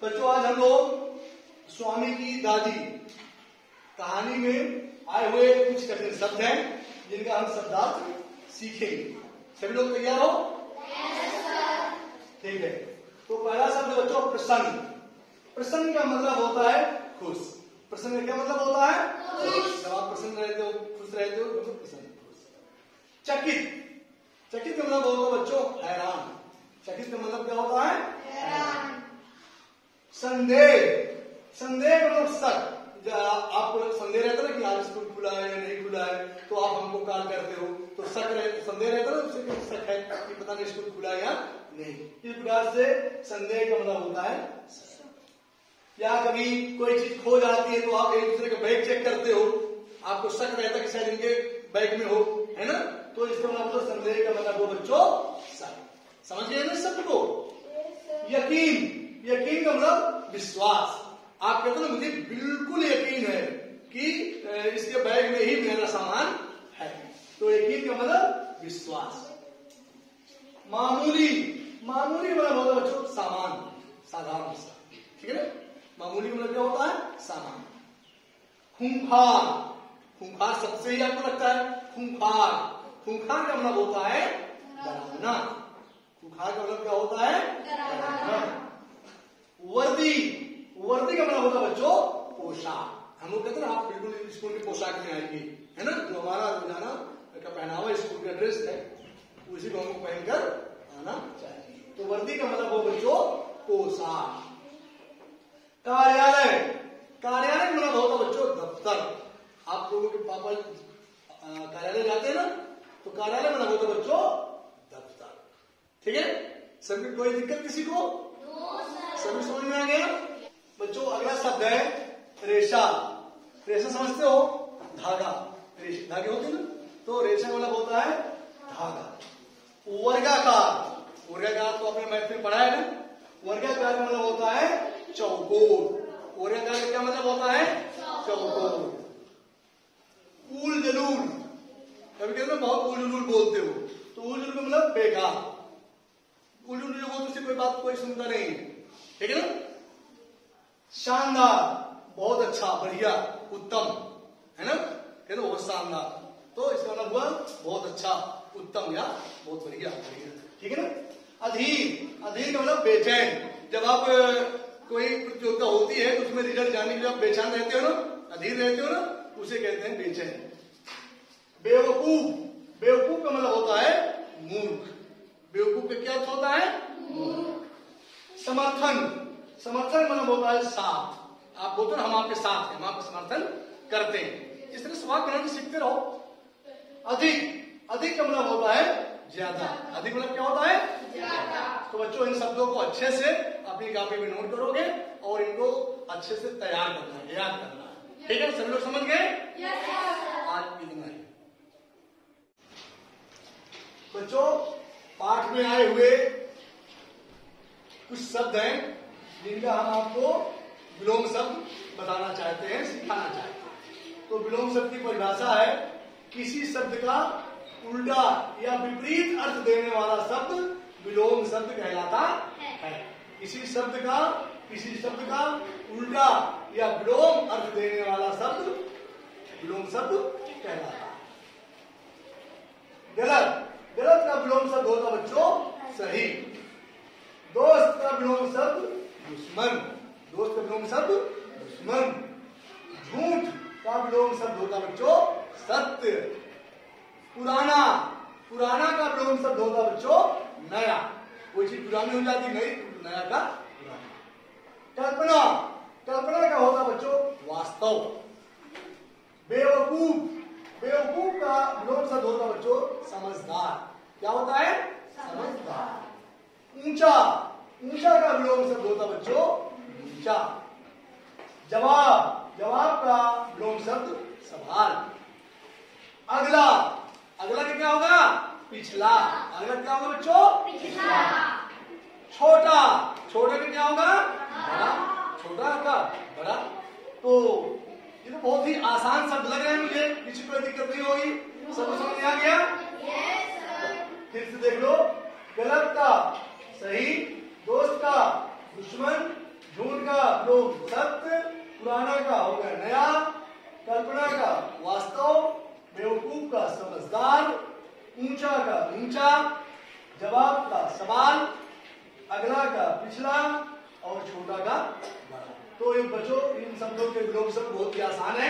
बच्चों आज हम लोग स्वामी की दादी कहानी में आए हुए कुछ कठिन शब्द हैं जिनका हम शब्दार्थ सीखेंगे। सभी लोग तैयार हो? ठीक है। तो पहला शब्द बच्चों प्रसन्न। प्रसन्न का मतलब होता है खुश। प्रसन्न का क्या मतलब होता है? खुश। जब आप प्रसन्न रहते हो, खुश रहते हो तो प्रसन्न, खुश। चकित। चकित का मतलब होगा बच्चों हैरान। चकित का मतलब क्या होता है? हैरान। संदेह। संदेह का मतलब शक। आपको संदेह रहता है ना कि आज स्कूल खुला है या नहीं खुला है, तो आप हमको कॉल करते हो तो शक संदेह रहता है ना, उससे शक है कि पता नहीं स्कूल खुला है या नहीं। इस प्रकार से संदेह का मतलब होता है या कभी कोई चीज खो जाती है तो आप एक दूसरे का बैग चेक करते हो, आपको शक रहता है कि शायद इनके बैग में हो, है ना, तो इसका मतलब संदेह का मतलब वो बच्चों शक। समझ गए ना शब्द को? यकीन। यकीन का मतलब विश्वास। आप कहते हो मुझे बिल्कुल यकीन है कि इसके बैग में ही मेरा सामान है, तो यकीन का मतलब विश्वास। मामूली। मामूली मतलब होता है बच्चों सामान, साधारण सा, ठीक है ना। मामूली मतलब क्या होता है? सामान। खूंखार। खूंखार सबसे ही आपको लगता है खूंखार। खूंखार का मतलब होता है डरावना। खूंखार का मतलब क्या होता है? डरावना। वर्दी। वर्दी का मतलब होता है बच्चों पोशाक। हम लोग कहते हैं आप बिल्कुल स्कूल की पोशाक में आएंगे, है ना, जो हमारा रोजाना का पहनावा स्कूल का ड्रेस है उसी को हमको पहनकर आना चाहिए। तो वर्दी का मतलब हो बच्चों पोशाक। कार्यालय। कार्यालय का मतलब होता है बच्चों दफ्तर। आप लोगों के पापा कार्यालय जाते हैं ना, तो कार्यालय मतलब होता है बच्चों दफ्तर। ठीक है, सभी कोई दिक्कत किसी को? सभी समझ में आ गया? बच्चों अगला शब्द है रेशा। रेशा समझते हो? धागा। धागे होते ना, तो रेशा मतलब होता है धागा। वर्गाकार। वर्गाकार तो आपने मैथ में पढ़ा है ना। वर्गाकार का मतलब होता है चौकोर। वर्गाकार का क्या मतलब होता है? चौकोर। उल जलूल। कभी कहते हो बहुत उल जलूल बोलते हो, तो उल जलूल का मतलब बेकार। उल जलूल जो बोलते उससे कोई बात कोई सुनता नहीं, ठीक है ना। शानदार, बहुत अच्छा, बढ़िया, उत्तम, है ना, कहते बहुत शानदार, तो इसका मतलब हुआ बहुत अच्छा, उत्तम या बहुत बढ़िया, ठीक है ना। अधीर। अधीर का मतलब बेचैन। जब आप कोई प्रतियोगिता होती है तो उसमें रिजल्ट जानने के लिए आप बेचैन रहते हो ना, अधीर रहते हो ना, उसे कहते हैं बेचैन। बेवकूफ। बेवकूफ का मतलब होता है मूर्ख। बेवकूफ का क्या अर्थ होता है? मूर्ख। समर्थन। समर्थन मतलब होता है साथ। आप बोलते हो हम आपके साथ हैं, हम आपका समर्थन करते हैं। इस तरह सवाल बनाना सीखते रहो। अधिक। अधिक का मतलब होता है ज्यादा। अधिक मतलब क्या होता है? ज्यादा। तो बच्चों इन शब्दों को अच्छे से अपनी कॉपी में नोट करोगे और इनको अच्छे से तैयार करना है, याद करना है, ठीक है? सभी लोग समझ गए? आज इतना ही। बच्चों पाठ में आए हुए कुछ शब्द हैं जिनका हम आपको विलोम शब्द बताना चाहते हैं, सिखाना चाहते हैं। तो विलोम शब्द की परिभाषा है किसी शब्द का उल्टा या विपरीत अर्थ देने वाला शब्द विलोम शब्द कहलाता है। किसी शब्द का उल्टा या विलोम अर्थ देने वाला शब्द विलोम शब्द कहलाता है। गलत। गलत का विलोम शब्द होता बच्चों सही। दोस्त का विलोम शब्द दुश्मन। दोस्त का विलोम शब्द दुश्मन। झूठ का विलोम शब्द होता बच्चों सत्य। पुराना। पुराना का विलोम शब्द होता बच्चों नया। कोई चीज पुरानी हो जाती नई, नया का पुराना। कल्पना। कल्पना का होता बच्चों वास्तव। बेवकूफ। बेवकूफ का विलोम शब्द होता बच्चों समझदार। क्या होता है? समझदार। ऊंचा। ऊंचा का विलोम शब्द होता बच्चों ऊंचा। जवाब। जवाब का विलोम शब्द सवाल। अगला। अगला क्या होगा? पिछला। अगला क्या होगा बच्चों? पिछला। छोटा। छोटा का क्या होगा? बड़ा। छोटा का बड़ा। तो ये तो बहुत ही आसान शब्द लग रहे हैं मुझे, किसी को दिक्कत नहीं होगी, सब समझ में आ गया? फिर से देख लो। गलत का सही, दोस्त का दुश्मन, झूठ झूठा लोग सत्य, पुराना का हो गया नया, कल्पना का वास्तव, बेवकूफ का समझदार, ऊंचा का नीचा, जवाब का सवाल, अगला का पिछला और छोटा का बड़ा। तो ये बच्चों इन शब्दों के विलोप शब्द बहुत ही आसान है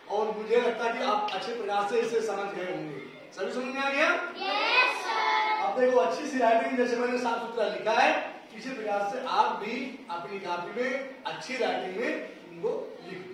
और मुझे लगता है कि आप अच्छे प्रकार से इसे समझ गए होंगे। सभी समझ में आ गया? Yes sir. अब देखो अच्छी सी राइटिंग जैसे मैंने साफ सुथरा लिखा है, इसी प्रकार से आप भी अपनी कॉपी में अच्छी राइटिंग में इनको लिख